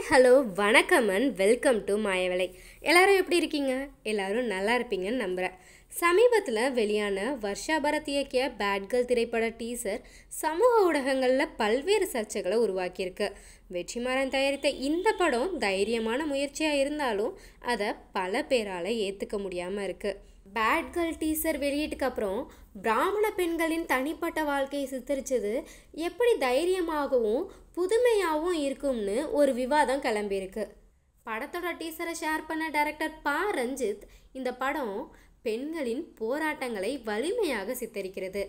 Hello வணக்கம் and welcome to மாயவலை. எல்லாரும் எப்படி இருக்கீங்க? எல்லாரும் நல்லா இருப்பீங்கன்னு நம்புகிறேன். சமீபத்தில் வெளியான வர்ஷா பரத் இயக்கிய பேட் கேர்ள் திரைப்பட டீசர் சமூக ஊடகங்களில் பல்வேறு சர்ச்சைகளை உருவாக்கியிருக்கு. வெற்றிமாறன் தயாரித்த இந்த படம் தைரியமான முயற்சியாக இருந்தாலும் அதை பல பேரால் ஏற்றுக்க முடியாமல் இருக்குது. பேட் கேர்ள் டீசர் வெளியீட்டுக்கு அப்புறம் பிராமண பெண்களின் தனிப்பட்ட வாழ்க்கையை சித்தரித்தது எப்படி தைரியமாகவும் புதுமையாகவும் இருக்கும்னு ஒரு விவாதம் கிளம்பியிருக்கு. படத்தோட டீசரை ஷேர் பண்ண டைரக்டர் பா ரஞ்சித் இந்த படம் பெண்களின் போராட்டங்களை வலிமையாக சித்தரிக்கிறது,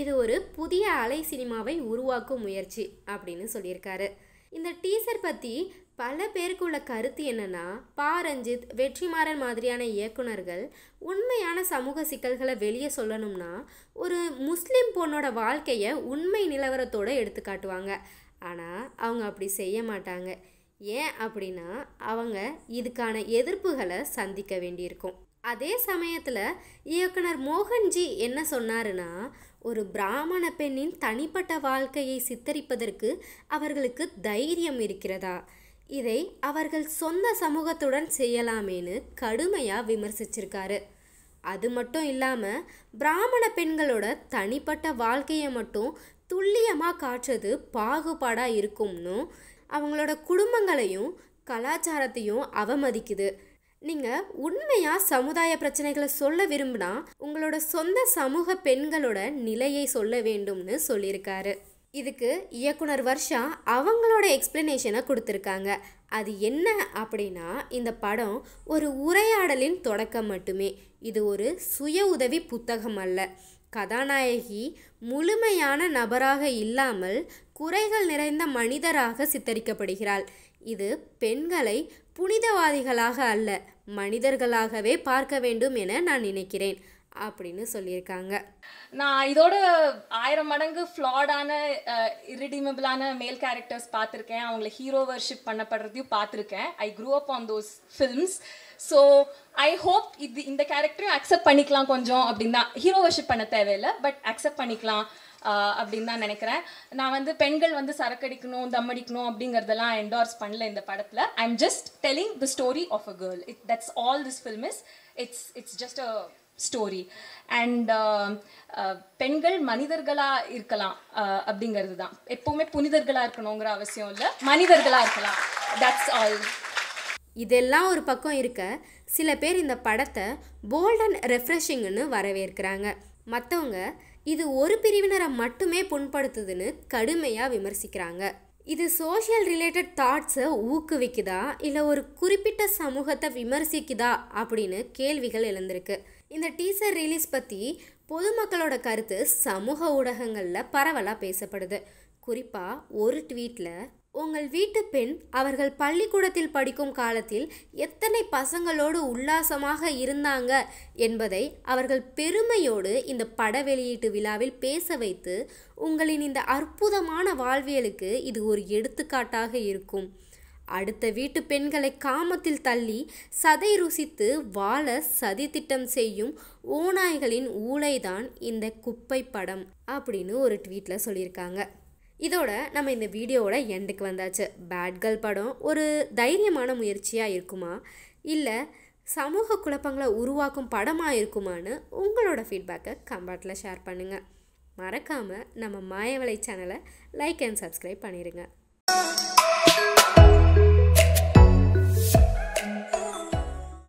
இது ஒரு புதிய அலை சினிமாவை உருவாக்கும் முயற்சி அப்படின்னு சொல்லியிருக்காரு. இந்த டீசர் பற்றி பல பேருக்கு உள்ள கருத்து என்னன்னா, பா ரஞ்சித், வெற்றிமாறன் மாதிரியான இயக்குனர்கள் உண்மையான சமூக சிக்கல்களை வெளியே சொல்லணும்னா ஒரு முஸ்லீம் பொண்ணோட வாழ்க்கையை உண்மை நிலவரத்தோடு எடுத்து காட்டுவாங்க. ஆனால் அவங்க அப்படி செய்ய மாட்டாங்க. ஏன் அப்படின்னா அவங்க இதுக்கான எதிர்ப்புகளை சந்திக்க வேண்டியிருக்கும். அதே சமயத்தில் இயக்குனர் மோகன்ஜி என்ன சொன்னாருன்னா, ஒரு பிராமண பெண்ணின் தனிப்பட்ட வாழ்க்கையை சித்தரிப்பதற்கு அவர்களுக்கு தைரியம் இருக்கிறதா, இதை அவர்கள் சொந்த சமூகத்துடன் செய்யலாமேன்னு கடுமையாக விமர்சிச்சிருக்காரு. அது மட்டும் இல்லாமல் பிராமண பெண்களோட தனிப்பட்ட வாழ்க்கையை மட்டும் துல்லியமாக காட்டுறது பாகுபாடாக இருக்கும்னு, அவங்களோட குடும்பங்களையும் கலாச்சாரத்தையும் அவமதிக்குது. நீங்கள் உண்மையாக சமுதாய பிரச்சனைகளை சொல்ல விரும்பினா உங்களோட சொந்த சமூக பெண்களோட நிலையை சொல்ல வேண்டும்னு சொல்லியிருக்காரு. இதுக்கு இயக்குனர் வர்ஷா அவங்களோட எக்ஸ்பிளனேஷனை கொடுத்துருக்காங்க. அது என்ன அப்படின்னா, இந்த படம் ஒரு உரையாடலின் தொடக்கம் மட்டுமே. இது ஒரு சுய உதவி புத்தகம் அல்ல. கதாநாயகி முழுமையான நபராக இல்லாமல் குறைகள் நிறைந்த மனிதராக சித்தரிக்கப்படுகிறாள். இது பெண்களை புனிதவாதிகளாக அல்ல, மனிதர்களாகவே பார்க்க வேண்டும் என நான் நினைக்கிறேன் அப்படின்னு சொல்லியிருக்காங்க. நான் இதோட 1000 மடங்கு ஃப்ளாடான இரிடீமபிளான மேல் கேரக்டர்ஸ் பார்த்துருக்கேன். அவங்கள ஹீரோ வர்ஷிப் பண்ணப்படுறதையும் பார்த்துருக்கேன். I grew up on those films. So I hope இந்த கேரக்டரையும் அக்செப்ட் பண்ணிக்கலாம் கொஞ்சம் அப்படின்னு தான். ஹீரோ வர்ஷிப் பண்ண தேவையில்லை, பட் அக்செப்ட் பண்ணிக்கலாம் அப்படின்னு தான் நினைக்கிறேன். நான் பெண்கள் சரக்கடிக்கணும், தம் அடிக்கணும் அப்படிங்கிறதெல்லாம் என்டார்ஸ் பண்ணல இந்த படத்தில். I am just telling the story of a girl. That's all this film is. It's just a story. And பெண்கள் மனிதர்களாக இருக்கலாம் அப்படிங்கிறது தான். எப்போவுமே புனிதர்களாக இருக்கணுங்கிற அவசியம் இல்லை, மனிதர்களாக இருக்கலாம். That's all. இதெல்லாம் ஒரு பக்கம் இருக்க, சில பேர் இந்த படத்தை போல்ட் அண்ட் ரெஃப்ரெஷிங்னு வரவேற்கிறாங்க. மற்றவங்க இது ஒரு பிரிவினரை மட்டுமே புண்படுத்துதுன்னு கடுமையாக விமர்சிக்கிறாங்க. இது சோஷியல் ரிலேட்டட் தாட்ஸை ஊக்குவிக்குதா இல்லை ஒரு குறிப்பிட்ட சமூகத்தை விமர்சிக்குதா அப்படின்னு கேள்விகள் எழுந்திருக்கு. இந்த டீசர் ரிலீஸ் பற்றி பொதுமக்களோட கருத்து சமூக ஊடகங்களில் பரவலாக பேசப்படுது. குறிப்பாக ஒரு ட்வீட்டில், உங்கள் வீட்டு பெண் அவர்கள் பள்ளிக்கூடத்தில் படிக்கும் காலத்தில் எத்தனை பசங்களோடு உல்லாசமாக இருந்தாங்க என்பதை அவர்கள் பெருமையோடு இந்த பட வெளியீட்டு விழாவில் பேச வைத்து, உங்களின் இந்த அற்புதமான வாழ்வியலுக்கு இது ஒரு எடுத்துக்காட்டாக இருக்கும். அடுத்த வீட்டு பெண்களை காமத்தில் தள்ளி சதை ருசித்து வாழ சதித்திட்டம் செய்யும் ஓநாய்களின் ஊளைதான் இந்த குப்பை படம் அப்படின்னு ஒரு ட்வீட்டில் சொல்லியிருக்காங்க. இதோட நம்ம இந்த வீடியோவோட எண்டுக்கு வந்தாச்சு. பேட் கேர்ள் படம் ஒரு தைரியமான முயற்சியாக இருக்குமா இல்லை சமூக குழப்பங்களை உருவாக்கும் படமாக இருக்குமான்னு உங்களோட ஃபீட்பேக்கை கமெண்ட்டில் ஷேர் பண்ணுங்கள். மறக்காமல் நம்ம மாயவலை சேனலை லைக் அண்ட் சப்ஸ்கிரைப் பண்ணிடுங்க.